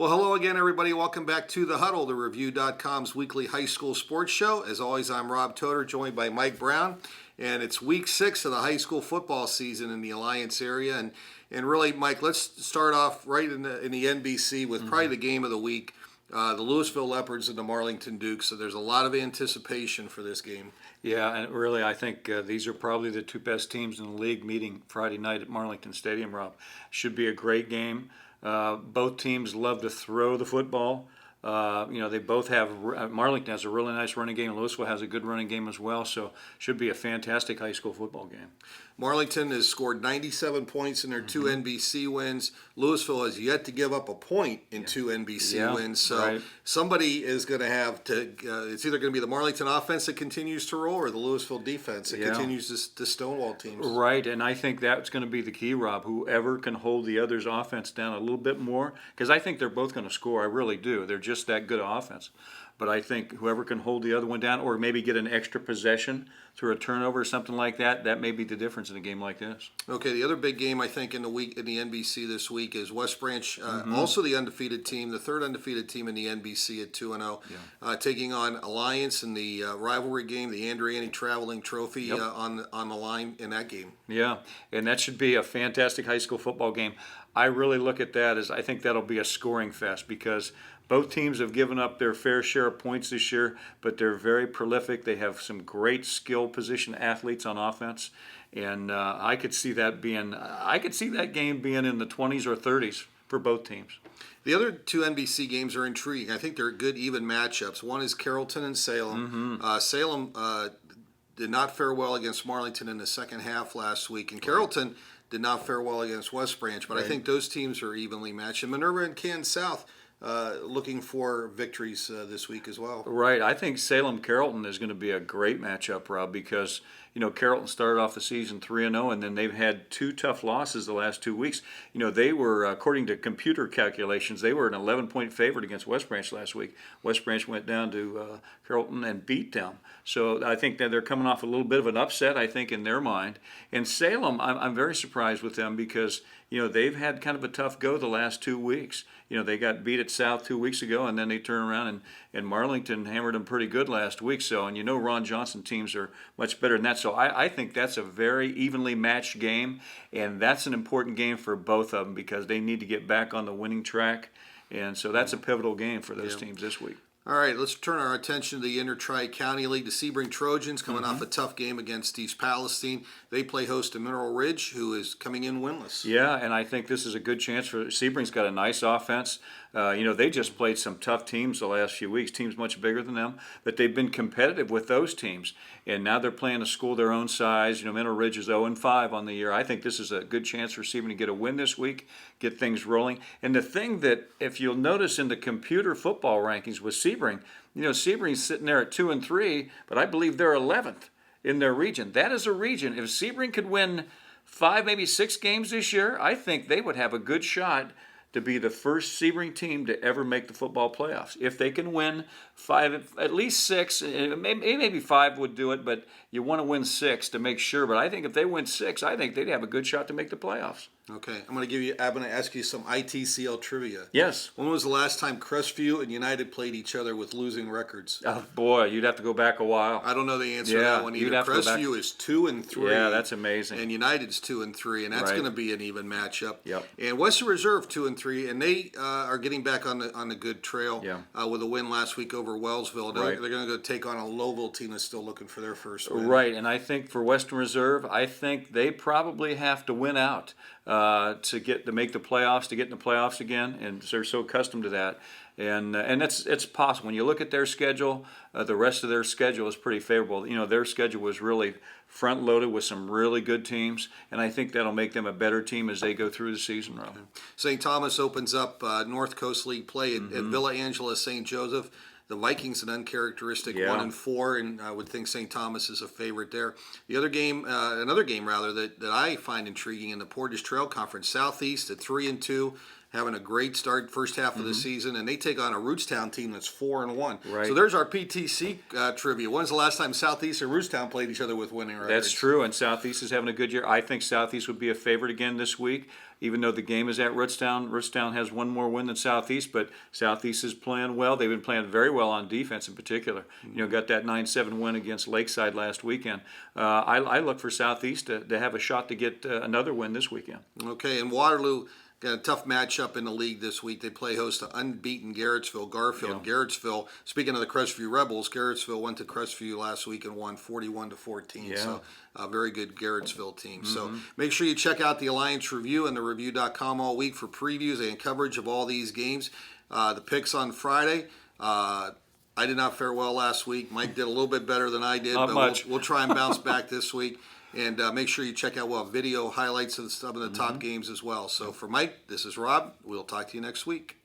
Well, hello again, everybody. Welcome back to the Huddle, the Review.com's weekly high school sports show. As always, I'm Rob Toder, joined by Mike Brown, and it's week 6 of the high school football season in the Alliance area. And really, Mike, let's start off right in the NBC with probably the game of the week, the Louisville Leopards and the Marlington Dukes. So there's a lot of anticipation for this game. Yeah, and really, I think these are probably the two best teams in the league meeting Friday night at Marlington Stadium, Rob. Should be a great game. Both teams love to throw the football. They both have, Marlington has a really nice running game. Louisville has a good running game as well, so should be a fantastic high school football game. Marlington has scored 97 points in their two NBC wins. Louisville has yet to give up a point in two NBC wins. So somebody is going to have to, it's either going to be the Marlington offense that continues to roll or the Louisville defense that continues to stonewall teams. Right, and I think that's going to be the key, Rob. Whoever can hold the other's offense down a little bit more, because I think they're both going to score. I really do. They're just that good offense. But I think whoever can hold the other one down or maybe get an extra possession through a turnover or something like that, that may be the difference in a game like this. Okay, the other big game I think in the NBC this week is West Branch, also the undefeated team, the third undefeated team in the NBC at 2-0, taking on Alliance in the rivalry game, the Andreani Traveling Trophy on the line in that game. Yeah, and that should be a fantastic high school football game. I really look at that as I think that'll be a scoring fest because both teams have given up their fair share of points this year, but they're very prolific. They have some great skill position athletes on offense, and I could see that game being in the 20s or 30s for both teams. The other two NBC games are intriguing. I think they're good even matchups. One is Carrollton and Salem. Salem did not fare well against Marlington in the second half last week, and Carrollton did not fare well against West Branch, but I think those teams are evenly matched. And Minerva and Kansas South looking for victories this week as well. Right. I think Salem-Carrollton is going to be a great matchup, Rob, because, Carrollton started off the season 3-0, and then they've had two tough losses the last 2 weeks. They were, according to computer calculations, they were an 11-point favorite against West Branch last week. West Branch went down to Carrollton and beat them. So I think that they're coming off a little bit of an upset, I think, in their mind. And Salem, I'm very surprised with them because, they've had kind of a tough go the last 2 weeks. They got beat at South 2 weeks ago, and then they turned around and Marlington hammered them pretty good last week. So, and Ron Johnson teams are much better than that. So I think that's a very evenly matched game, and that's an important game for both of them because they need to get back on the winning track. And so that's a pivotal game for those teams this week. All right, let's turn our attention to the Inter-Tri-County League. The Sebring Trojans coming off a tough game against East Palestine. They play host to Mineral Ridge, who is coming in winless. Yeah, and I think this is a good chance for Sebring's got a nice offense. They just played some tough teams the last few weeks, teams much bigger than them, but they've been competitive with those teams. And now they're playing a school their own size. Mineral Ridge is 0-5 on the year. I think this is a good chance for Sebring to get a win this week, get things rolling. And the thing that, if you'll notice in the computer football rankings with Sebring, Sebring's sitting there at 2-3, but I believe they're 11th in their region. That is a region. If Sebring could win 5, maybe 6 games this year, I think they would have a good shot to be the first Sebring team to ever make the football playoffs. If they can win 5, at least 6, maybe 5 would do it, but you want to win 6 to make sure. But I think if they win 6, I think they'd have a good shot to make the playoffs. Okay, I'm going to ask you some ITCL trivia. Yes. When was the last time Crestview and United played each other with losing records? Oh, boy, you'd have to go back a while. I don't know the answer to that one either. Crestview is 2-3. Yeah, that's amazing. And United's 2-3, and that's going to be an even matchup. Yep. And Western Reserve 2-3, and they are getting back on the good trail with a win last week over Wellsville. They're going to go take on a Louisville team that's still looking for their first win. Right, and I think for Western Reserve, I think they probably have to win out to make the playoffs, to get in the playoffs again, and they're so accustomed to that. And it's possible. When you look at their schedule, the rest of their schedule is pretty favorable. Their schedule was really front-loaded with some really good teams, and I think that'll make them a better team as they go through the season. Okay. St. Thomas opens up North Coast League play at Villa Angela St. Joseph. The Vikings an uncharacteristic 1-4, and I would think St. Thomas is a favorite there. The other game, another game that I find intriguing in the Portage Trail Conference, Southeast at 3-2. having a great start first half of the season, and they take on a Rootstown team that's 4-1. Right. So there's our PTC trivia. When's the last time Southeast and Rootstown played each other with winning records? That's true, and Southeast is having a good year. I think Southeast would be a favorite again this week, even though the game is at Rootstown. Rootstown has one more win than Southeast, but Southeast is playing well. They've been playing very well on defense in particular. Got that 9-7 win against Lakeside last weekend. I look for Southeast to have a shot to get another win this weekend. Okay, and Waterloo got a tough matchup in the league this week. They play host to unbeaten Garrettsville. Garfield. Garrettsville, speaking of the Crestview Rebels, Garrettsville went to Crestview last week and won 41-14. Yeah. So a very good Garrettsville team. So make sure you check out the Alliance Review and the Review.com all week for previews and coverage of all these games. The picks on Friday. I did not fare well last week. Mike did a little bit better than I did, Not but much. we'll try and bounce back this week. And make sure you check out video highlights of some of the top games as well. So for Mike, this is Rob. We'll talk to you next week.